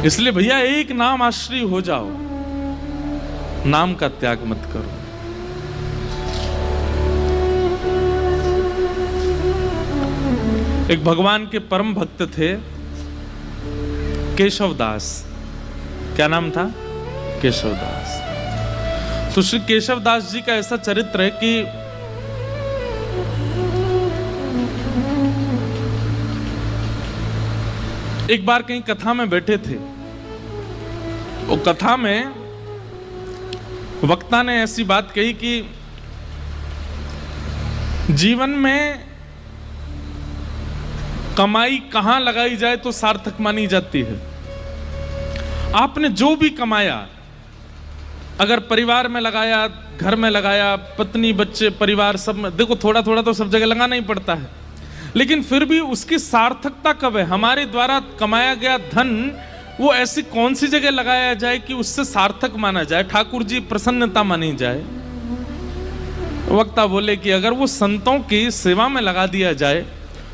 इसलिए भैया एक नाम आश्रय हो जाओ, नाम का त्याग मत करो। एक भगवान के परम भक्त थे केशवदास। क्या नाम था? केशवदास। तो श्री केशवदास जी का ऐसा चरित्र है कि एक बार कहीं कथा में बैठे थे। वो कथा में वक्ता ने ऐसी बात कही कि जीवन में कमाई कहां लगाई जाए तो सार्थक मानी जाती है। आपने जो भी कमाया, अगर परिवार में लगाया, घर में लगाया, पत्नी बच्चे परिवार सब में, देखो थोड़ा थोड़ा तो सब जगह लगाना ही पड़ता है, लेकिन फिर भी उसकी सार्थकता कब है? हमारे द्वारा कमाया गया धन वो ऐसी कौन सी जगह लगाया जाए कि उससे सार्थक माना जाए, ठाकुर जी प्रसन्नता मानी जाए। वक्ता बोले कि अगर वो संतों की सेवा में लगा दिया जाए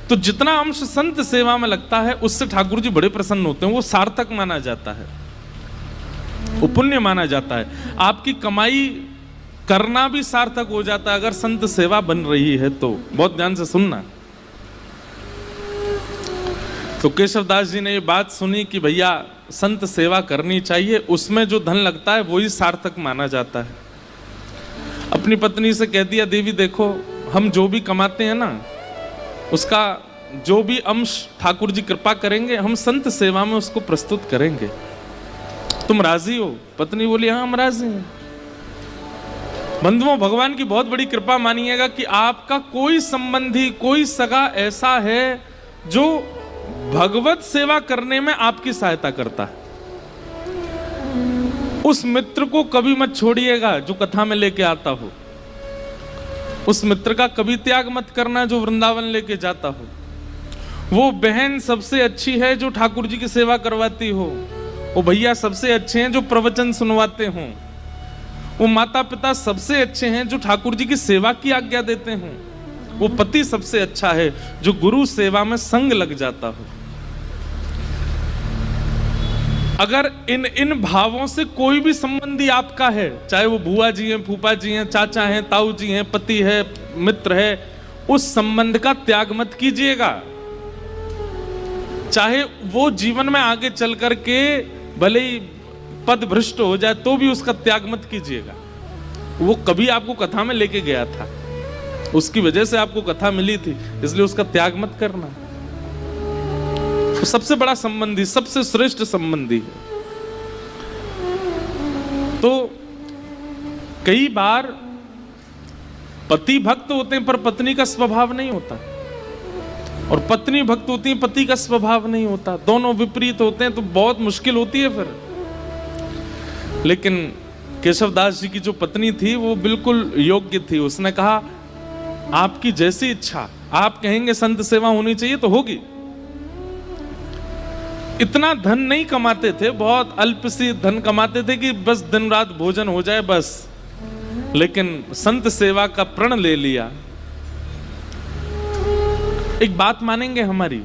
तो जितना अंश संत सेवा में लगता है उससे ठाकुर जी बड़े प्रसन्न होते हैं, वो सार्थक माना जाता है, वो पुण्य माना जाता है। आपकी कमाई करना भी सार्थक हो जाता है अगर संत सेवा बन रही है तो। बहुत ध्यान से सुनना। तो केशवदास जी ने ये बात सुनी कि भैया संत सेवा करनी चाहिए, उसमें जो धन लगता है वही सार्थक माना जाता है। अपनी पत्नी से कह दिया, देवी देखो हम जो भी कमाते हैं ना, उसका जो भी अंश ठाकुर जी कृपा करेंगे हम संत सेवा में उसको प्रस्तुत करेंगे, तुम राजी हो? पत्नी बोली हाँ हम राजी हैं। बंधुओं, भगवान की बहुत बड़ी कृपा मानिएगा कि आपका कोई संबंधी, कोई सगा ऐसा है जो भगवत सेवा करने में आपकी सहायता करता है। उस मित्र को कभी मत छोड़िएगा जो कथा में लेके आता हो। उस मित्र का कभी त्याग मत करना जो वृंदावन लेके जाता हो। वो बहन सबसे अच्छी है जो ठाकुर जी की सेवा करवाती हो। वो भैया सबसे अच्छे हैं जो प्रवचन सुनवाते हों। वो माता पिता सबसे अच्छे हैं जो ठाकुर जी की सेवा की आज्ञा देते हों। वो पति सबसे अच्छा है जो गुरु सेवा में संग लग जाता हो। अगर इन भावों से कोई भी संबंधी आपका है, चाहे वो बुआ जी हैं, फूफा जी हैं, चाचा हैं, ताऊ जी हैं, पति है, मित्र है, उस संबंध का त्याग मत कीजिएगा। चाहे वो जीवन में आगे चल करके भले ही पद भ्रष्ट हो जाए तो भी उसका त्याग मत कीजिएगा। वो कभी आपको कथा में लेके गया था, उसकी वजह से आपको कथा मिली थी, इसलिए उसका त्याग मत करना। तो सबसे बड़ा संबंधी, सबसे श्रेष्ठ संबंधी है। तो कई बार पति भक्त होते हैं पर पत्नी का स्वभाव नहीं होता, और पत्नी भक्त होती है, पति का स्वभाव नहीं होता। दोनों विपरीत होते हैं तो बहुत मुश्किल होती है फिर। लेकिन केशवदास जी की जो पत्नी थी वो बिल्कुल योग्य थी। उसने कहा आपकी जैसी इच्छा, आप कहेंगे संत सेवा होनी चाहिए तो होगी। इतना धन नहीं कमाते थे, बहुत अल्प सी धन कमाते थे कि बस दिन रात भोजन हो जाए बस, लेकिन संत सेवा का प्रण ले लिया। एक बात मानेंगे हमारी,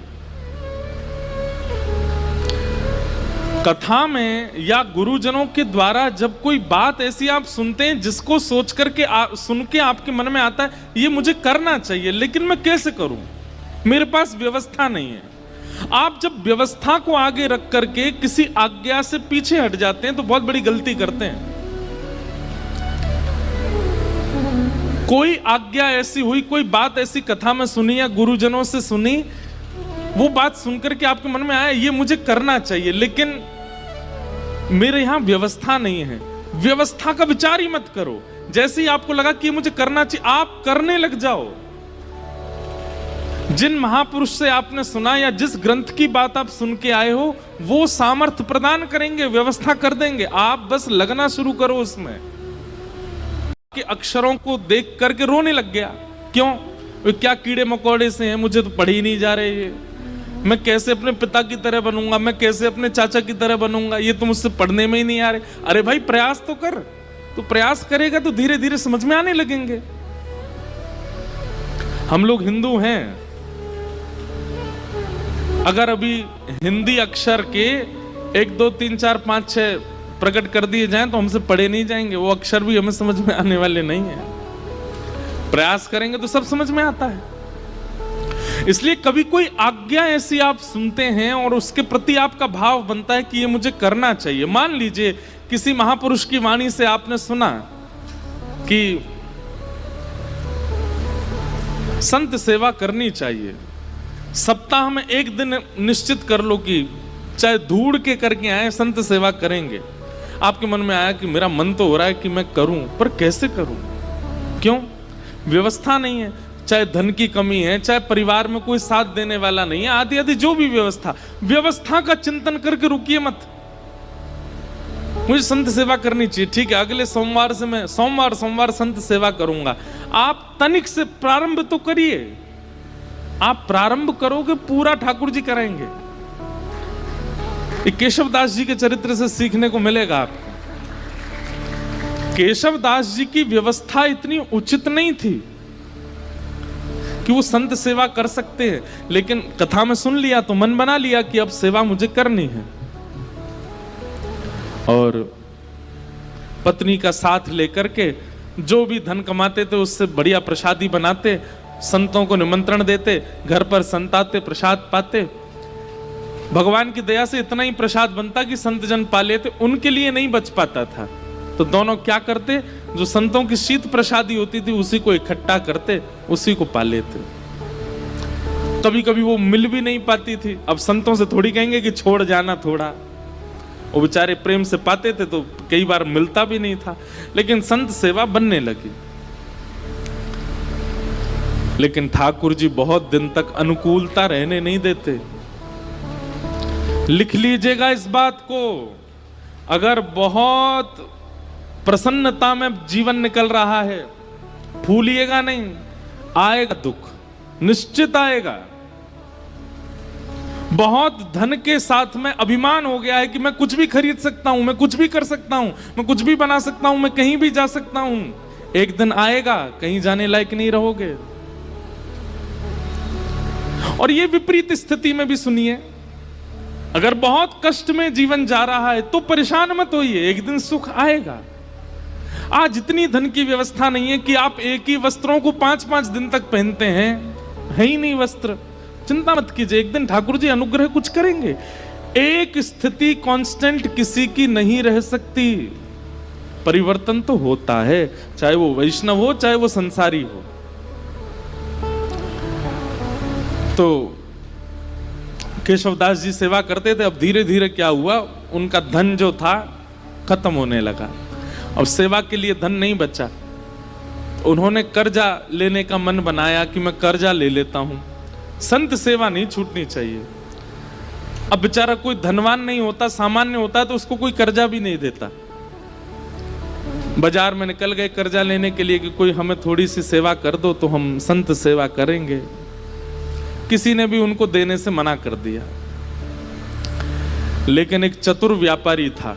कथा में या गुरुजनों के द्वारा जब कोई बात ऐसी आप सुनते हैं जिसको सोच करके सुन के आपके मन में आता है ये मुझे करना चाहिए, लेकिन मैं कैसे करूं, मेरे पास व्यवस्था नहीं है। आप जब व्यवस्था को आगे रख करके किसी आज्ञा से पीछे हट जाते हैं तो बहुत बड़ी गलती करते हैं। कोई आज्ञा ऐसी हुई, कोई बात ऐसी कथा में सुनी या गुरुजनों से सुनी, वो बात सुनकर के आपके मन में आया ये मुझे करना चाहिए, लेकिन मेरे यहां व्यवस्था नहीं है। व्यवस्था का विचार ही मत करो। जैसे ही आपको लगा कि मुझे करना चाहिए, आप करने लग जाओ। जिन महापुरुष से आपने सुना या जिस ग्रंथ की बात आप सुन के आए हो वो सामर्थ्य प्रदान करेंगे, व्यवस्था कर देंगे। आप बस लगना शुरू करो उसमें। कि अक्षरों को देख करके रोने लग गया, क्यों? वे क्या कीड़े मकोड़े से हैं, मुझे तो पढ़ ही नहीं जा रहे ये। मैं कैसे अपने पिता की तरह बनूंगा, मैं कैसे अपने चाचा की तरह बनूंगा, ये तो मुझसे पढ़ने में ही नहीं आ रहे। अरे भाई प्रयास तो कर, तो प्रयास करेगा तो धीरे धीरे समझ में आने लगेंगे। हम लोग हिंदू हैं, अगर अभी हिंदी अक्षर के 1 2 3 4 5 6 प्रकट कर दिए जाएं तो हमसे पढ़े नहीं जाएंगे, वो अक्षर भी हमें समझ में आने वाले नहीं है। प्रयास करेंगे तो सब समझ में आता है। इसलिए कभी कोई आज्ञा ऐसी आप सुनते हैं और उसके प्रति आपका भाव बनता है कि ये मुझे करना चाहिए। मान लीजिए किसी महापुरुष की वाणी से आपने सुना कि संत सेवा करनी चाहिए, सप्ताह में 1 दिन निश्चित कर लो कि चाहे धूड़ के करके आए संत सेवा करेंगे। आपके मन में आया कि मेरा मन तो हो रहा है कि मैं करूं, पर कैसे करूं? क्यों? व्यवस्था नहीं है, चाहे धन की कमी है, चाहे परिवार में कोई साथ देने वाला नहीं है, आदि आदि जो भी व्यवस्था का चिंतन करके रुकिए मत। मुझे संत सेवा करनी चाहिए, ठीक है, अगले सोमवार से मैं सोमवार संत सेवा करूंगा। आप तनिक से प्रारंभ तो करिए। आप प्रारंभ करोगे, पूरा ठाकुर जी कराएंगे। केशव दास जी के चरित्र से सीखने को मिलेगा आपको। केशव दास जी की व्यवस्था इतनी उचित नहीं थी कि वो संत सेवा कर सकते हैं, लेकिन कथा में सुन लिया तो मन बना लिया कि अब सेवा मुझे करनी है। और पत्नी का साथ लेकर के जो भी धन कमाते थे उससे बढ़िया प्रसादी बनाते, संतों को निमंत्रण देते, घर पर संत आते, प्रसाद पाते। भगवान की दया से इतना ही प्रसाद बनता कि संत जन पा लेते, उनके लिए नहीं बच पाता था। तो दोनों क्या करते, जो संतों की शीत प्रसादी होती थी उसी को इकट्ठा करते, उसी को पा लेते। कभी कभी वो मिल भी नहीं पाती थी। अब संतों से थोड़ी कहेंगे कि छोड़ जाना थोड़ा, वो बेचारे प्रेम से पाते थे तो कई बार मिलता भी नहीं था, लेकिन संत सेवा बनने लगी। लेकिन ठाकुर जी बहुत दिन तक अनुकूलता रहने नहीं देते। लिख लीजिएगा इस बात को, अगर बहुत प्रसन्नता में जीवन निकल रहा है, भूलिएगा नहीं, आएगा दुख, निश्चित आएगा। बहुत धन के साथ में अभिमान हो गया है कि मैं कुछ भी खरीद सकता हूं, मैं कुछ भी कर सकता हूं, मैं कुछ भी बना सकता हूं, मैं कहीं भी जा सकता हूं। एक दिन आएगा कहीं जाने लायक नहीं रहोगे। और ये विपरीत स्थिति में भी सुनिए, अगर बहुत कष्ट में जीवन जा रहा है तो परेशान मत होइए, एक दिन सुख आएगा। आज इतनी धन की व्यवस्था नहीं है कि आप एक ही वस्त्रों को 5-5 दिन तक पहनते हैं, है ही नहीं वस्त्र। चिंता मत कीजिए, एक दिन ठाकुर जी अनुग्रह कुछ करेंगे। एक स्थिति कांस्टेंट किसी की नहीं रह सकती, परिवर्तन तो होता है, चाहे वो वैष्णव हो चाहे वो संसारी हो। तो केशवदास जी सेवा करते थे। अब धीरे धीरे क्या हुआ, उनका धन जो था खत्म होने लगा। अब सेवा के लिए धन नहीं बचा, उन्होंने कर्जा लेने का मन बनाया कि मैं कर्जा ले लेता हूं। संत सेवा नहीं छूटनी चाहिए। अब बेचारा कोई धनवान नहीं होता, सामान्य होता तो उसको कोई कर्जा भी नहीं देता। बाजार में निकल गए कर्जा लेने के लिए कि कोई हमें थोड़ी सी सेवा कर दो तो हम संत सेवा करेंगे। किसी ने भी उनको देने से मना कर दिया। लेकिन एक चतुर व्यापारी था,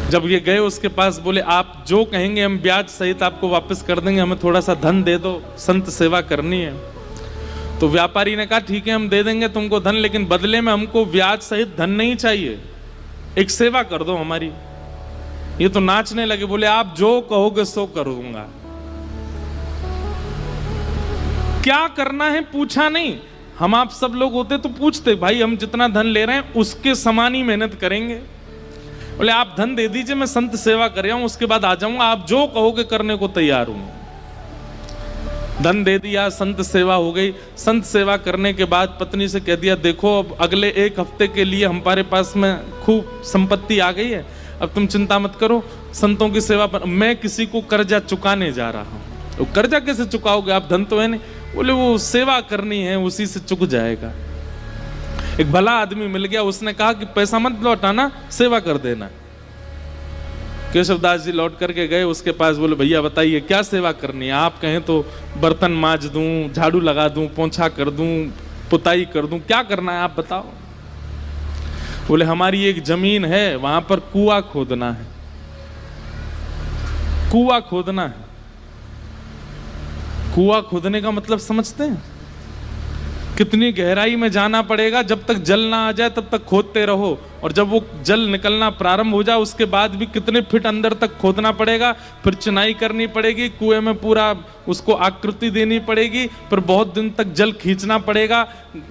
जब ये गए उसके पास, बोले आप जो कहेंगे हम ब्याज सहित आपको वापस कर देंगे, हमें थोड़ा सा धन दे दो, संत सेवा करनी है। तो व्यापारी ने कहा ठीक है हम दे देंगे तुमको धन, लेकिन बदले में हमको ब्याज सहित धन नहीं चाहिए, एक सेवा कर दो हमारी। ये तो नाचने लगे, बोले आप जो कहोगे सो करूंगा। क्या करना है पूछा नहीं। हम आप सब लोग होते तो पूछते, भाई हम जितना धन ले रहे हैं उसके समान ही मेहनत करेंगे। बोले आप धन दे दीजिए, मैं संत सेवा कर रहा हूं, उसके बाद आ जाऊंगा, आप जो कहोगे करने को तैयार हूं। धन दे दिया, संत सेवा हो गई। संत सेवा करने के बाद पत्नी से कह दिया देखो अब अगले 1 हफ्ते के लिए हमारे पास में खूब संपत्ति आ गई है, अब तुम चिंता मत करो, संतों की सेवा पर मैं किसी को कर्जा चुकाने जा रहा हूं। तो कर्जा कैसे चुकाओगे, आप धन तो है नहीं। बोले वो सेवा करनी है, उसी से चुक जाएगा। एक भला आदमी मिल गया, उसने कहा कि पैसा मत लौटाना, सेवा कर देना। केशवदास जी लौट करके गए उसके पास, बोले भैया बताइए क्या सेवा करनी है। आप कहें तो बर्तन मांज दूं, झाड़ू लगा दूं, पोंछा कर दूं, पुताई कर दूं, क्या करना है आप बताओ। बोले हमारी एक जमीन है, वहां पर कुआं खोदना है। कुआं खोदना है। कुआं खोदने का मतलब समझते हैं? कितनी गहराई में जाना पड़ेगा, जब तक जल ना आ जाए तब तक खोदते रहो, और जब वो जल निकलना प्रारंभ हो जाए उसके बाद भी कितने फीट अंदर तक खोदना पड़ेगा, फिर चुनाई करनी पड़ेगी, कुएं में पूरा उसको आकृति देनी पड़ेगी, फिर बहुत दिन तक जल खींचना पड़ेगा,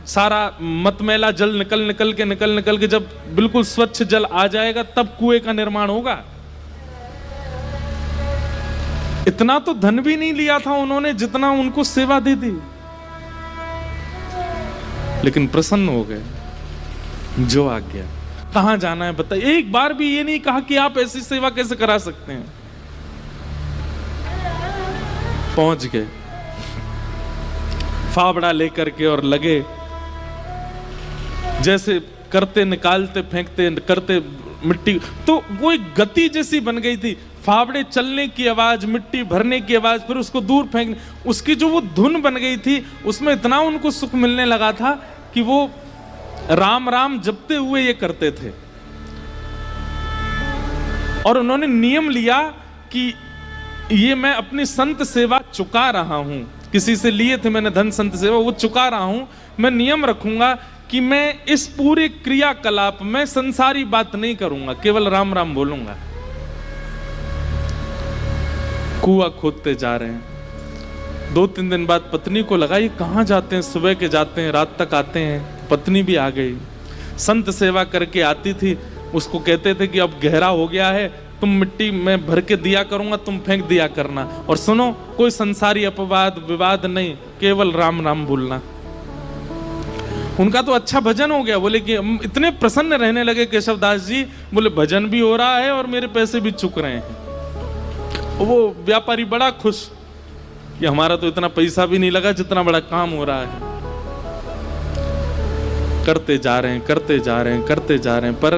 सारा मतमैला जल निकल के जब बिल्कुल स्वच्छ जल आ जाएगा तब कुएं का निर्माण होगा। इतना तो धन भी नहीं लिया था उन्होंने जितना उनको सेवा दे दी, लेकिन प्रसन्न हो गए, जो आ गया। कहां जाना है बताइए, एक बार भी ये नहीं कहा कि आप ऐसी सेवा कैसे करा सकते हैं। पहुंच गए फावड़ा लेकर के और लगे, जैसे करते निकालते फेंकते करते मिट्टी, तो वो एक गति जैसी बन गई थी। फावड़े चलने की आवाज, मिट्टी भरने की आवाज, फिर उसको दूर फेंकने, उसकी जो वो धुन बन गई थी उसमें इतना उनको सुख मिलने लगा था कि वो राम राम जपते हुए ये करते थे। और उन्होंने नियम लिया कि ये मैं अपनी संत सेवा चुका रहा हूं, किसी से लिए थे मैंने धन संत सेवा, वो चुका रहा हूं। मैं नियम रखूंगा कि मैं इस पूरे क्रियाकलाप में संसारी बात नहीं करूंगा, केवल राम राम बोलूंगा। कुआं खोदते जा रहे हैं। 2-3 दिन बाद पत्नी को लगा ये कहां जाते हैं, सुबह के जाते हैं रात तक आते हैं। पत्नी भी आ गई, संत सेवा करके आती थी, उसको कहते थे कि अब गहरा हो गया है, तुम मिट्टी में भर के दिया करूंगा, तुम फेंक दिया करना, और सुनो कोई संसारी अपवाद विवाद नहीं, केवल राम नाम बोलना। उनका तो अच्छा भजन हो गया, बोले कि इतने प्रसन्न रहने लगे केशवदास जी, बोले भजन भी हो रहा है और मेरे पैसे भी चुक रहे हैं। वो व्यापारी बड़ा खुश कि हमारा तो इतना पैसा भी नहीं लगा जितना बड़ा काम हो रहा है। करते जा रहे हैं, पर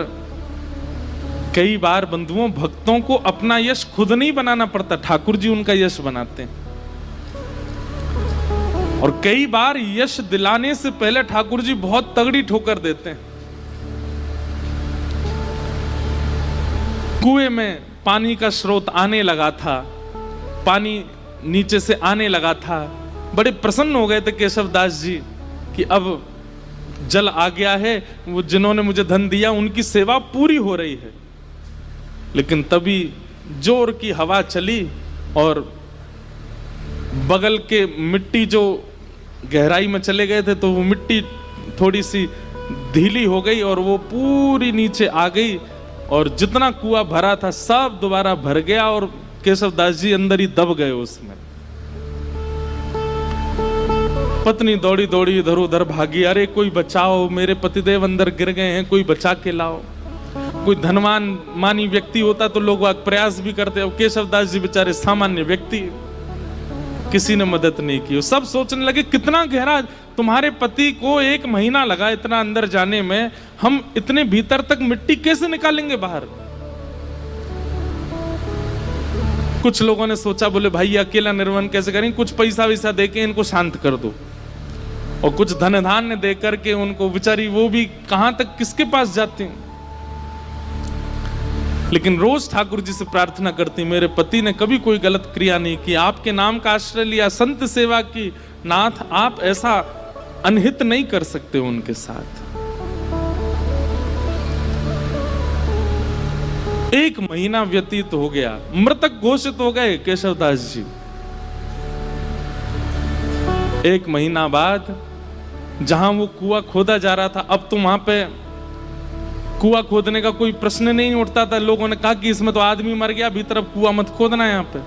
कई बार बंधुओं भक्तों को अपना यश खुद नहीं बनाना पड़ता, ठाकुर जी उनका यश बनाते हैं। और कई बार यश दिलाने से पहले ठाकुर जी बहुत तगड़ी ठोकर देते हैं। कुएं में पानी का स्रोत आने लगा था, पानी नीचे से आने लगा था। बड़े प्रसन्न हो गए थे केशवदास जी कि अब जल आ गया है, वो जिन्होंने मुझे धन दिया उनकी सेवा पूरी हो रही है। लेकिन तभी जोर की हवा चली और बगल के मिट्टी जो गहराई में चले गए थे तो वो मिट्टी थोड़ी सी ढीली हो गई और वो पूरी नीचे आ गई, और जितना कुआं भरा था सब दोबारा भर गया और केशवदास जी अंदर ही दब गए उसमें। पत्नी दौड़ी दौड़ी इधर उधर भागी, अरे कोई बचाओ, मेरे पतिदेव अंदर गिर गए हैं, कोई बचा के लाओ। कोई धनवान मानी व्यक्ति होता तो लोग प्रयास भी करते, अब केशवदास जी बेचारे सामान्य व्यक्ति, किसी ने मदद नहीं की। सब सोचने लगे कितना गहरा, तुम्हारे पति को 1 महीना लगा इतना अंदर जाने में, हम इतने भीतर तक मिट्टी कैसे निकालेंगे बाहर। कुछ लोगों ने सोचा, बोले भाई अकेला निर्वन कैसे करेंगे, कुछ पैसा वैसा देके इनको शांत कर दो, और कुछ धन धान्य दे करके उनको, बेचारी वो भी कहां तक किसके पास जाती हैं। लेकिन रोज ठाकुर जी से प्रार्थना करती, मेरे पति ने कभी कोई गलत क्रिया नहीं की, आपके नाम का आश्रय लिया, संत सेवा की, नाथ आप ऐसा अनहित नहीं कर सकते उनके साथ। 1 महीना व्यतीत हो गया, मृतक घोषित हो गए केशवदास जी। 1 महीना बाद जहां वो कुआं खोदा जा रहा था, अब तो वहां पे कुआं खोदने का कोई प्रश्न नहीं उठता था। लोगों ने कहा कि इसमें तो आदमी मर गया, भीतर अब कुआं मत खोदना यहां पे।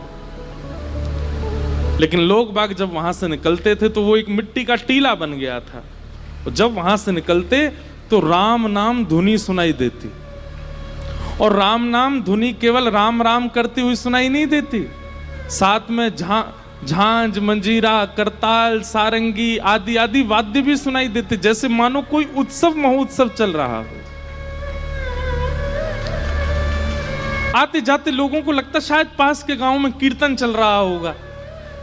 लेकिन लोग बाग जब वहां से निकलते थे तो वो एक मिट्टी का टीला बन गया था, और जब वहां से निकलते तो राम नाम धुनी सुनाई देती, और राम नाम धुनी केवल राम राम करती हुई सुनाई नहीं देती, साथ में झांझ मंजीरा करताल सारंगी आदि आदि वाद्य भी सुनाई देते, जैसे मानो कोई उत्सव महोत्सव चल रहा हो। आते जाते लोगों को लगता शायद पास के गांव में कीर्तन चल रहा होगा,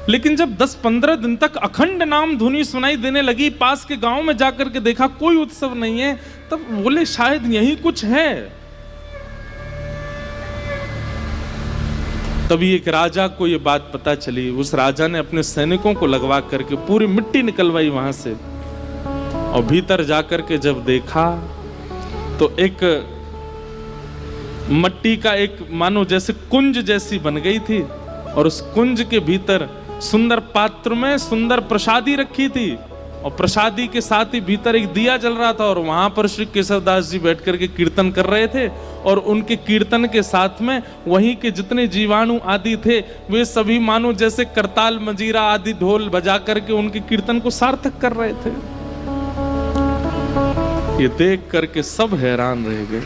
लेकिन जब 10-15 दिन तक अखंड नाम धुनी सुनाई देने लगी, पास के गांव में जाकर के देखा कोई उत्सव नहीं है, तब बोले शायद यही कुछ है। तभी एक राजा को यह बात पता चली, उस राजा ने अपने सैनिकों को लगवा करके पूरी मिट्टी निकलवाई वहां से, और भीतर जाकर के जब देखा तो एक मट्टी का एक मानो जैसे कुंज जैसी बन गई थी, और उस कुंज के भीतर सुंदर पात्र में सुंदर प्रसादी रखी थी, और प्रसादी के साथ ही भीतर एक दिया जल रहा था, और वहां पर श्री केशवदास जी बैठ करके कीर्तन कर रहे थे, और उनके कीर्तन के साथ में वहीं के जितने जीवाणु आदि थे वे सभी मानो जैसे करताल मजीरा आदि ढोल बजा करके उनके कीर्तन को सार्थक कर रहे थे। ये देख करके सब हैरान रह गए।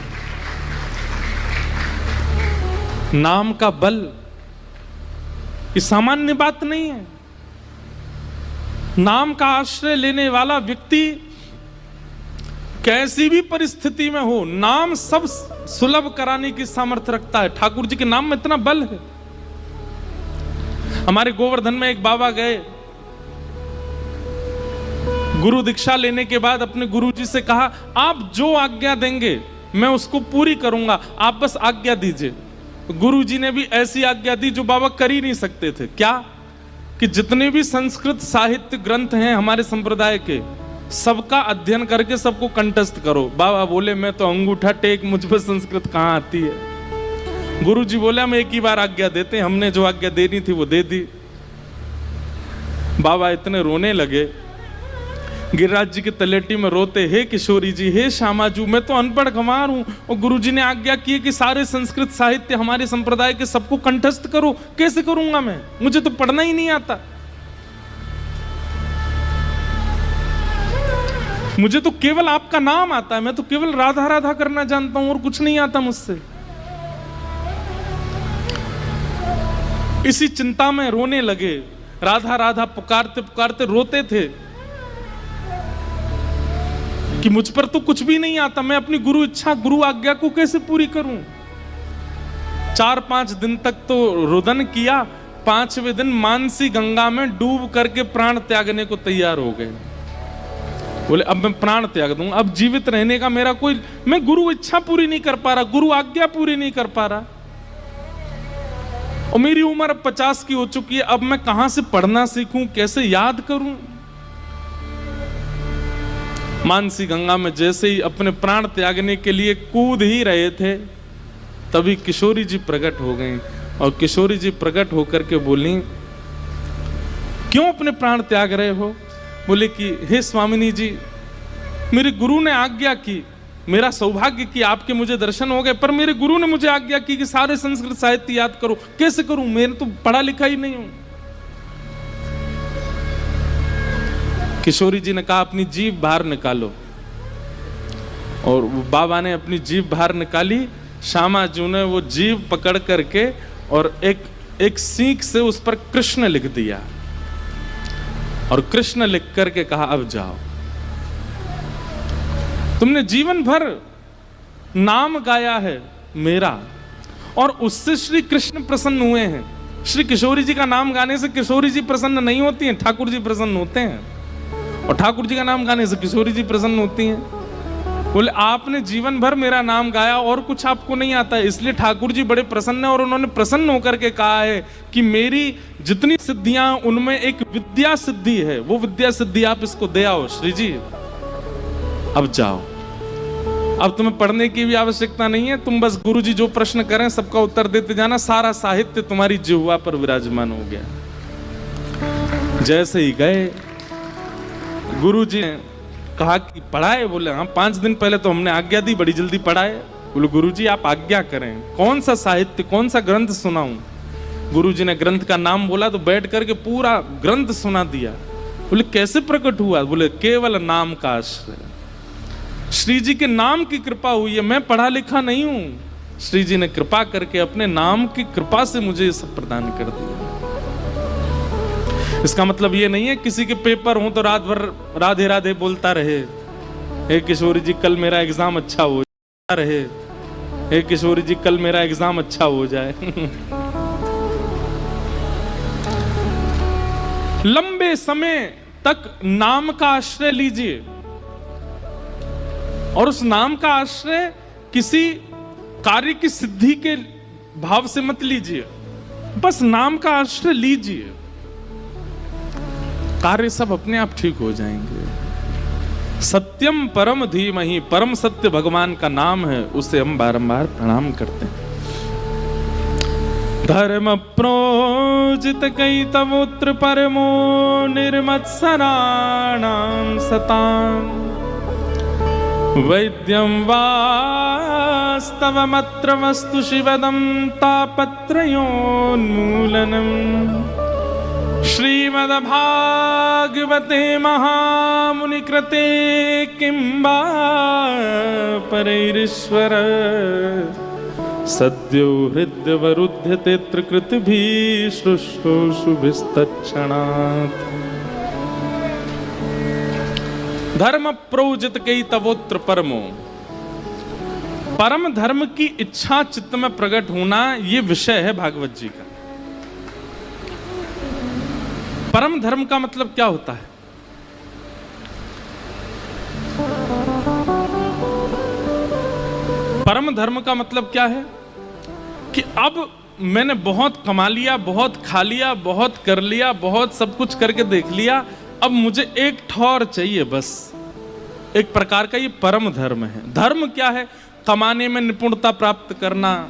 नाम का बल ये सामान्य बात नहीं है। नाम का आश्रय लेने वाला व्यक्ति कैसी भी परिस्थिति में हो, नाम सब सुलभ कराने की सामर्थ्य रखता है। ठाकुर जी के नाम में इतना बल है। हमारे गोवर्धन में एक बाबा गए, गुरु दीक्षा लेने के बाद अपने गुरु जी से कहा, आप जो आज्ञा देंगे मैं उसको पूरी करूंगा, आप बस आज्ञा दीजिए। गुरु जी ने भी ऐसी आज्ञा दी जो बाबा कर ही नहीं सकते थे। क्या? कि जितने भी संस्कृत साहित्य ग्रंथ हैं हमारे संप्रदाय के, सबका अध्ययन करके सबको कंठस्थ करो। बाबा बोले, मैं तो अंगूठा टेक, मुझ पर संस्कृत कहाँ आती है। गुरु जी बोले, हम एक ही बार आज्ञा देते, हमने जो आज्ञा देनी थी वो दे दी। बाबा इतने रोने लगे, गिरिराज जी के तलेटी में रोते, हे किशोरी जी, हे श्यामाजू, मैं तो अनपढ़ गंवार हूं, और गुरुजी ने आज्ञा की कि सारे संस्कृत साहित्य हमारे संप्रदाय के सबको कंठस्थ करो। कैसे करूंगा मैं, मुझे तो पढ़ना ही नहीं आता, मुझे तो केवल आपका नाम आता है, मैं तो केवल राधा राधा करना जानता हूं और कुछ नहीं आता मुझसे। इसी चिंता में रोने लगे, राधा राधा पुकारते पुकारते रोते थे कि मुझ पर तो कुछ भी नहीं आता, मैं अपनी गुरु इच्छा गुरु आज्ञा को कैसे पूरी करूं। 4-5 दिन तक तो रुदन किया, 5वें दिन मानसी गंगा में डूब करके प्राण त्यागने को तैयार हो गए। बोले, अब मैं प्राण त्याग दूंगा, अब जीवित रहने का मेरा कोई, मैं गुरु इच्छा पूरी नहीं कर पा रहा, गुरु आज्ञा पूरी नहीं कर पा रहा, और मेरी उम्र अब 50 की हो चुकी है, अब मैं कहां से पढ़ना सीखूं, कैसे याद करूं। मानसी गंगा में जैसे ही अपने प्राण त्यागने के लिए कूद ही रहे थे, तभी किशोरी जी प्रकट हो गई, और किशोरी जी प्रकट होकर के बोली, क्यों अपने प्राण त्याग रहे हो? बोले कि हे स्वामिनी जी, मेरे गुरु ने आज्ञा की, मेरा सौभाग्य कि आपके मुझे दर्शन हो गए, पर मेरे गुरु ने मुझे आज्ञा की कि सारे संस्कृत साहित्य याद करो। कैसे करूं, मैंने तो पढ़ा लिखा ही नहीं हूं। किशोरी जी ने कहा, अपनी जीभ बाहर निकालो, और बाबा ने अपनी जीभ बाहर निकाली। श्यामाजू ने वो जीभ पकड़ करके और एक सीख से उस पर कृष्ण लिख दिया, और कृष्ण लिख करके कहा, अब जाओ, तुमने जीवन भर नाम गाया है मेरा, और उससे श्री कृष्ण प्रसन्न हुए हैं। श्री किशोरी जी का नाम गाने से किशोरी जी प्रसन्न नहीं होती हैं, ठाकुर जी प्रसन्न होते हैं, और ठाकुर जी का नाम गाने से किशोरी जी प्रसन्न होती हैं। बोले, आपने जीवन भर मेरा नाम गाया और कुछ आपको नहीं आता है, इसलिए ठाकुर जी बड़े प्रसन्न है, और उन्होंने प्रसन्न होकर के कहा है कि मेरी जितनी सिद्धियां उनमें एक विद्या सिद्धि है, वो विद्या सिद्धि आप इसको दे आओ श्री जी, अब जाओ, अब तुम्हें पढ़ने की भी आवश्यकता नहीं है, तुम बस गुरु जी जो प्रश्न करें सबका उत्तर देते जाना, सारा साहित्य तुम्हारी जिह्वा पर विराजमान हो गया। जैसे ही गए, गुरु जी ने कहा कि पढ़ाए? बोले, हाँ, 5 दिन पहले तो हमने आज्ञा दी, बड़ी जल्दी पढ़ाए। बोले, गुरु जी आप आज्ञा करें, कौन सा साहित्य, कौन सा ग्रंथ सुनाऊं? गुरु जी ने ग्रंथ का नाम बोला तो बैठ करके पूरा ग्रंथ सुना दिया। बोले, कैसे प्रकट हुआ? बोले, केवल नाम का आश्रय, श्री जी के नाम की कृपा हुई है, मैं पढ़ा लिखा नहीं हूं, श्री जी ने कृपा करके अपने नाम की कृपा से मुझे ये सब प्रदान कर दिया। इसका मतलब ये नहीं है किसी के पेपर हो तो रात भर राधे राधे बोलता रहे, हे किशोरी जी कल मेरा एग्जाम अच्छा हो रहे, हे किशोरी जी कल मेरा एग्जाम अच्छा हो जाए। लंबे समय तक नाम का आश्रय लीजिए, और उस नाम का आश्रय किसी कार्य की सिद्धि के भाव से मत लीजिए, बस नाम का आश्रय लीजिए, कार्य सब अपने आप ठीक हो जाएंगे। सत्यम परम धीमहि, परम सत्य भगवान का नाम है, उसे हम बारंबार प्रणाम करते हैं। धर्म प्रोजित कई तवोत्र परमो निर्मत्सराणां सतां, वैद्यं वास्तवमत्र वस्तु शिवदं तापत्रयोन्मूलनम्। श्रीमद्भागवते महामुनिकृते किं वा परैरीश्वर, सद्यो हृद्यवरुध्यते त्रिकृतिभिः शुश्रूषुभिस्तत्क्षणात्। धर्म प्रोजित कई तवोत्र परमो, परम धर्म की इच्छा चित्त में प्रकट होना, ये विषय है भागवत जी का। परम धर्म का मतलब क्या होता है? परम धर्म का मतलब क्या है कि अब मैंने बहुत कमा लिया, बहुत खा लिया, बहुत कर लिया, बहुत सब कुछ करके देख लिया, अब मुझे एक ठौर चाहिए बस। एक प्रकार का ये परम धर्म है। धर्म क्या है? कमाने में निपुणता प्राप्त करना,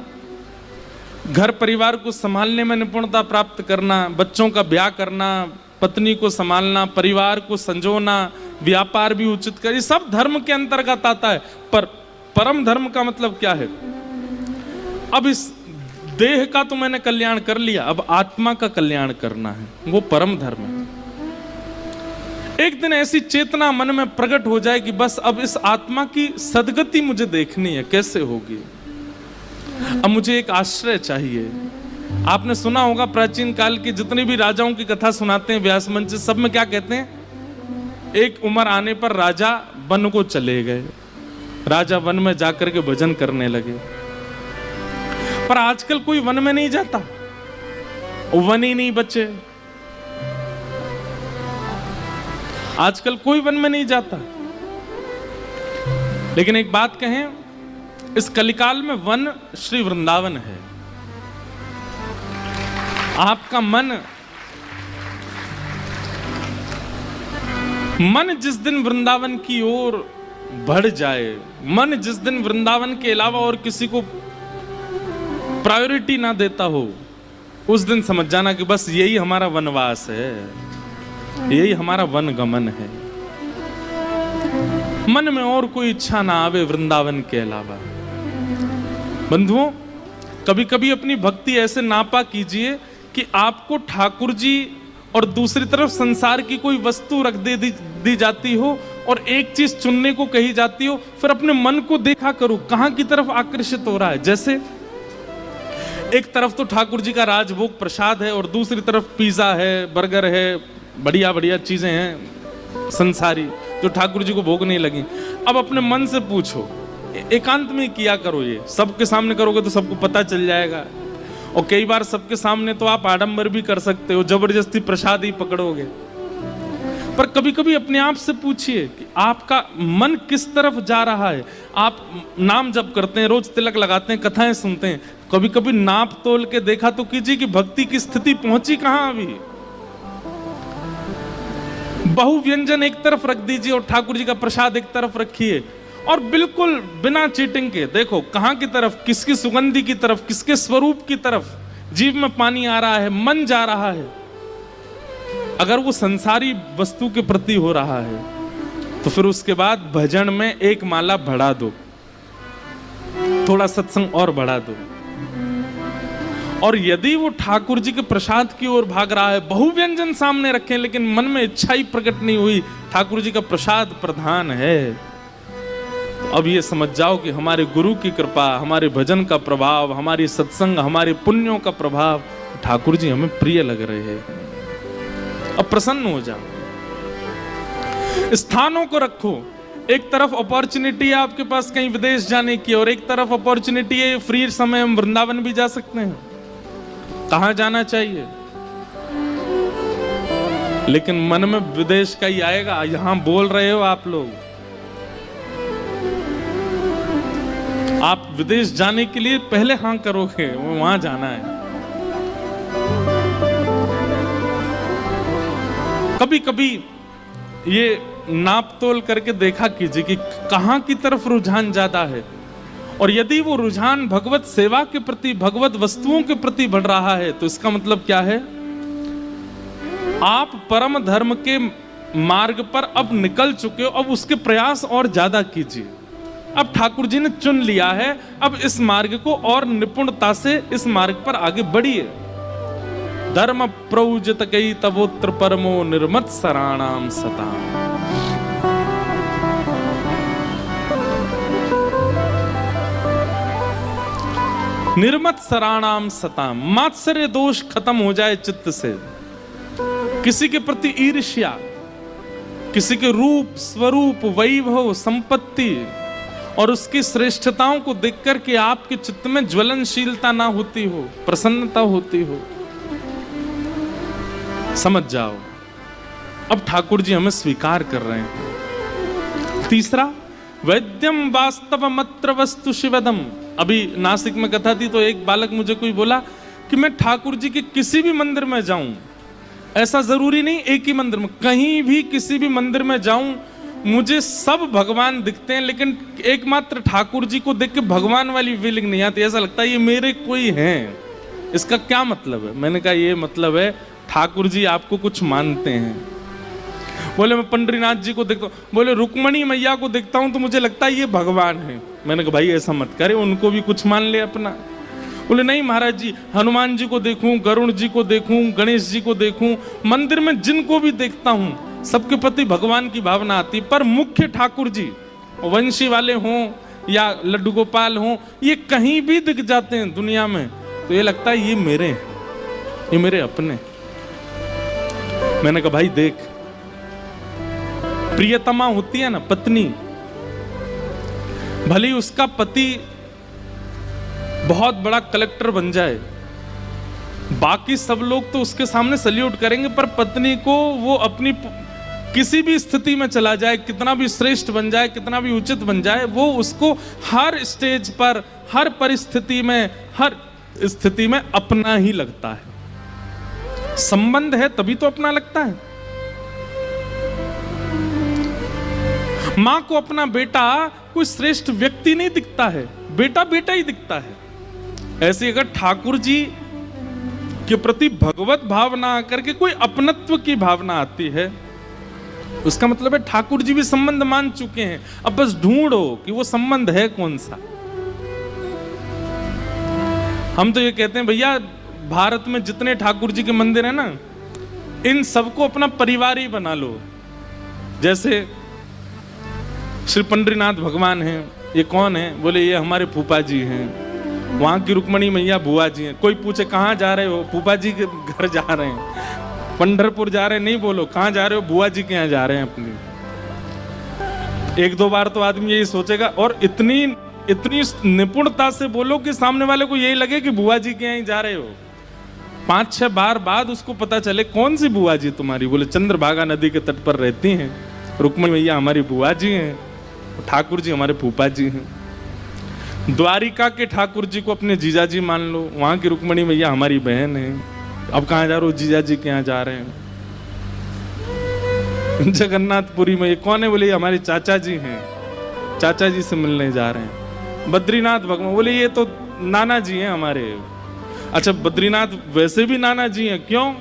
घर परिवार को संभालने में निपुणता प्राप्त करना, बच्चों का ब्याह करना, पत्नी को संभालना, परिवार को संजोना, व्यापार भी उचित कर, ये सब धर्म के अंतर्गत आता है। पर परम धर्म का मतलब क्या है? अब इस देह का तो मैंने कल्याण कर लिया, अब आत्मा का कल्याण करना है, वो परम धर्म है। एक दिन ऐसी चेतना मन में प्रकट हो जाए कि बस अब इस आत्मा की सदगति मुझे देखनी है, कैसे होगी? अब मुझे एक आश्रय चाहिए। आपने सुना होगा प्राचीन काल की जितनी भी राजाओं की कथा सुनाते हैं व्यास मंच, सब में क्या कहते हैं? एक उम्र आने पर राजा वन को चले गए, राजा वन में जाकर के भजन करने लगे। पर आजकल कोई वन में नहीं जाता, वन ही नहीं बचे। आजकल कोई वन में नहीं जाता। लेकिन एक बात कहें, इस कलिकाल में वन श्री वृंदावन है। आपका मन जिस दिन वृंदावन की ओर बढ़ जाए, मन जिस दिन वृंदावन के अलावा और किसी को प्रायोरिटी ना देता हो, उस दिन समझ जाना कि बस यही हमारा वनवास है, यही हमारा वन गमन है। मन में और कोई इच्छा ना आवे वृंदावन के अलावा। बंधुओं, कभी कभी अपनी भक्ति ऐसे नापा कीजिए कि आपको ठाकुर जी और दूसरी तरफ संसार की कोई वस्तु रख दी जाती हो और एक चीज चुनने को कही जाती हो, फिर अपने मन को देखा करो कहां की तरफ आकर्षित हो रहा है। जैसे एक तरफ तो ठाकुर जी का राजभोग प्रसाद है और दूसरी तरफ पिज्जा है, बर्गर है, बढ़िया बढ़िया चीजें हैं संसारी जो ठाकुर जी को भोग नहीं लगी। अब अपने मन से पूछो, एकांत में किया करो, ये सबके सामने करोगे तो सबको पता चल जाएगा। और कई बार सबके सामने तो आप आडंबर भी कर सकते हो, जबरदस्ती प्रसाद ही पकड़ोगे। पर कभी कभी अपने आप से पूछिए कि आपका मन किस तरफ जा रहा है। आप नाम जप करते हैं, रोज तिलक लगाते हैं, कथाएं सुनते हैं, कभी कभी नाप तोल के देखा तो कीजिए कि भक्ति की स्थिति पहुंची कहां अभी। बहु व्यंजन एक तरफ रख दीजिए और ठाकुर जी का प्रसाद एक तरफ रखिए, और बिल्कुल बिना चीटिंग के देखो कहां की तरफ, किसकी सुगंधी की तरफ, किसके स्वरूप की तरफ जीभ में पानी आ रहा है, मन जा रहा है। अगर वो संसारी वस्तु के प्रति हो रहा है तो फिर उसके बाद भजन में एक माला बढ़ा दो, थोड़ा सत्संग और बढ़ा दो। और यदि वो ठाकुर जी के प्रसाद की ओर भाग रहा है, बहुव्यंजन सामने रखें लेकिन मन में इच्छा ही प्रकट नहीं हुई, ठाकुर जी का प्रसाद प्रधान है, तो अब ये समझ जाओ कि हमारे गुरु की कृपा, हमारे भजन का प्रभाव, हमारी सत्संग, हमारे पुण्यों का प्रभाव, ठाकुर जी हमें प्रिय लग रहे हैं। अब प्रसन्न हो जाओ, स्थानों को रखो। एक तरफ अपॉर्चुनिटी है आपके पास कहीं विदेश जाने की, और एक तरफ अपॉर्चुनिटी है फ्री समय हम वृंदावन भी जा सकते हैं। कहां जाना चाहिए? लेकिन मन में विदेश का ही आएगा। यहां बोल रहे हो आप लोग, आप विदेश जाने के लिए पहले हां करोगे, वहां जाना है। कभी कभी ये नाप तोल करके देखा कीजिए कि कहां की तरफ रुझान ज्यादा है। और यदि वो रुझान भगवत सेवा के प्रति, भगवत वस्तुओं के प्रति बढ़ रहा है, तो इसका मतलब क्या है? आप परम धर्म के मार्ग पर अब निकल चुके हो, अब उसके प्रयास और ज्यादा कीजिए। अब ठाकुर जी ने चुन लिया है, अब इस मार्ग को और निपुणता से इस मार्ग पर आगे बढ़िए। धर्म प्रौजत कई तवोत्र परमो निर्मत सराणाम सता। निर्मत सराणाम सता, मात्सर्य दोष खत्म हो जाए चित्त से। किसी के प्रति ईर्ष्या, किसी के रूप, स्वरूप, वैभव, संपत्ति और उसकी श्रेष्ठताओं को देखकर के आपके चित्त में ज्वलनशीलता ना होती हो, प्रसन्नता होती हो, समझ जाओ अब ठाकुर जी हमें स्वीकार कर रहे हैं। तीसरा, वैद्यम वास्तव मत्र वस्तु शिवदम। अभी नासिक में कथा थी तो एक बालक मुझे कोई बोला कि मैं ठाकुर जी के किसी भी मंदिर में जाऊं, ऐसा जरूरी नहीं एक ही मंदिर में, कहीं भी किसी भी मंदिर में जाऊं मुझे सब भगवान दिखते हैं, लेकिन एकमात्र ठाकुर जी को देख के भगवान वाली फीलिंग नहीं आती, ऐसा लगता है ये मेरे कोई हैं। इसका क्या मतलब है? मैंने कहा ये मतलब है ठाकुर जी आपको कुछ मानते हैं। बोले मैं पंडरीनाथ जी को देखता हूँ, बोले रुक्मणी मैया को देखता हूँ तो मुझे लगता है ये भगवान है। मैंने कहा भाई ऐसा मत करे, उनको भी कुछ मान ले अपना। बोले नहीं महाराज जी, हनुमान जी को देखूं, गरुण जी को देखूं, गणेश जी को देखूं, मंदिर में जिनको भी देखता हूं सबके प्रति भगवान की भावना आती, पर मुख्य ठाकुर जी, वंशी वाले हों या लड्डू गोपाल हों, ये कहीं भी दिख जाते हैं दुनिया में तो ये लगता है ये मेरे हैं, ये मेरे अपने। मैंने कहा भाई देख, प्रियतमा होती है ना पत्नी, भले उसका पति बहुत बड़ा कलेक्टर बन जाए, बाकी सब लोग तो उसके सामने सल्यूट करेंगे, पर पत्नी को वो अपनी किसी भी स्थिति में चला जाए, कितना भी श्रेष्ठ बन जाए, कितना भी उचित बन जाए, वो उसको हर स्टेज पर, हर परिस्थिति में, हर स्थिति में अपना ही लगता है। संबंध है तभी तो अपना लगता है। मां को अपना बेटा कोई श्रेष्ठ व्यक्ति नहीं दिखता है, बेटा बेटा ही दिखता है। ऐसे अगर ठाकुर जी के प्रति भगवत भावना करके कोई अपनत्व की भावना आती है, उसका मतलब है ठाकुर जी भी संबंध मान चुके हैं, अब बस ढूंढो कि वो संबंध है कौन सा। हम तो ये कहते हैं भैया भारत में जितने ठाकुर जी के मंदिर है ना, इन सबको अपना परिवार ही बना लो। जैसे श्री पंडरीनाथ भगवान हैं, ये कौन है? बोले ये हमारे फूफा जी हैं। वहां की रुक्मणी मैया बुआ जी हैं। कोई पूछे कहाँ जा रहे हो? फूफा जी के घर जा रहे हैं। पंढरपुर जा रहे हैं नहीं बोलो, कहाँ जा रहे हो? बुआ जी के यहाँ जा रहे हैं अपनी। एक दो बार तो आदमी यही सोचेगा, और इतनी निपुणता से बोलो कि सामने वाले को यही लगे कि बुआ जी के यहाँ जा रहे हो। 5-6 बार बाद उसको पता चले कौन सी बुआ जी तुम्हारी? बोले चंद्रभागा नदी के तट पर रहती हैं, रुक्मणी मैया हमारी बुआ जी हैं, ठाकुर जी हमारे फूफा जी हैं। द्वारिका के ठाकुर जी को अपने जीजा जी मान लो, वहां की रुक्मणी मैया हमारी बहन है। अब कहाँ जा रहे हो? जीजा जी के यहाँ जा रहे हैं। जगन्नाथपुरी में ये कौन है? बोले ये हमारे चाचा जी हैं, चाचा जी से मिलने जा रहे हैं। बद्रीनाथ भगवान, बोले ये तो नाना जी हैं हमारे। अच्छा बद्रीनाथ वैसे भी नाना जी हैं, क्यों?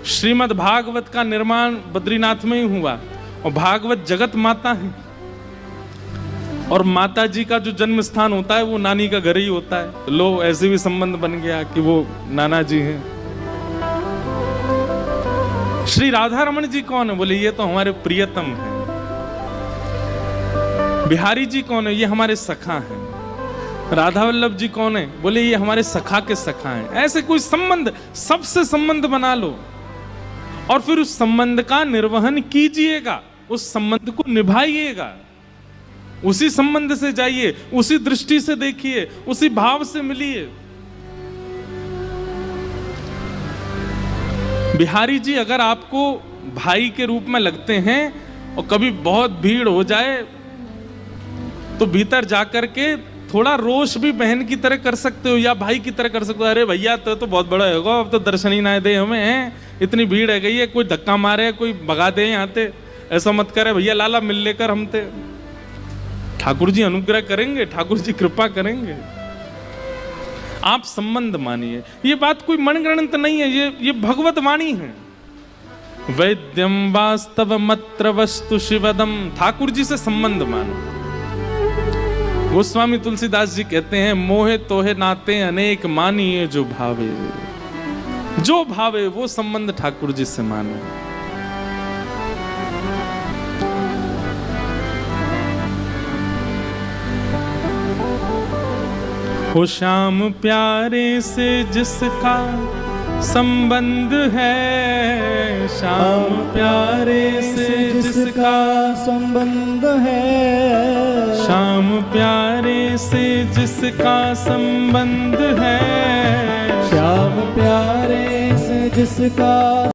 श्रीमद् भागवत का निर्माण बद्रीनाथ में ही हुआ, और भागवत जगत माता है, और माता जी का जो जन्म स्थान होता है वो नानी का घर ही होता है। तो लो ऐसे भी संबंध बन गया कि वो नाना जी हैं। श्री राधा रमन जी कौन है? बोले ये तो हमारे प्रियतम हैं। बिहारी जी कौन है? ये हमारे सखा हैं। राधा वल्लभ जी कौन है? बोले ये हमारे सखा के सखा हैं। ऐसे कोई संबंध, सबसे संबंध बना लो और फिर उस संबंध का निर्वहन कीजिएगा, उस संबंध को निभाइएगा, उसी संबंध से जाइए, उसी दृष्टि से देखिए, उसी भाव से मिलिए। बिहारी जी अगर आपको भाई के रूप में लगते हैं और कभी बहुत भीड़ हो जाए तो भीतर जाकर के थोड़ा रोष भी बहन की तरह कर सकते हो या भाई की तरह कर सकते हो। अरे भैया तो बहुत बड़ा होगा, अब तो दर्शन ही ना दे हमें, इतनी भीड़ है गई है, कोई धक्का मारे, कोई भगा दे यहाँ से, ऐसा मत करे भैया लाला मिल लेकर हमते। ठाकुर जी अनुग्रह करेंगे, ठाकुर जी कृपा करेंगे। आप संबंध मानिए, ये बात कोई मनगणंत नहीं है, ये भगवत वाणी है। वैद्यम वास्तव मत्र वस्तु शिवदम, ठाकुर जी से संबंध मानो। गोस्वामी तुलसीदास जी कहते हैं, मोहे तोहे नाते अनेक मानिए जो भावे। जो भावे वो संबंध ठाकुर जी से मानो। हो श्याम प्यारे से जिसका संबंध है, श्याम प्यारे से जिसका संबंध है, श्याम प्यारे से जिसका संबंध है, श्याम प्यारे से जिसका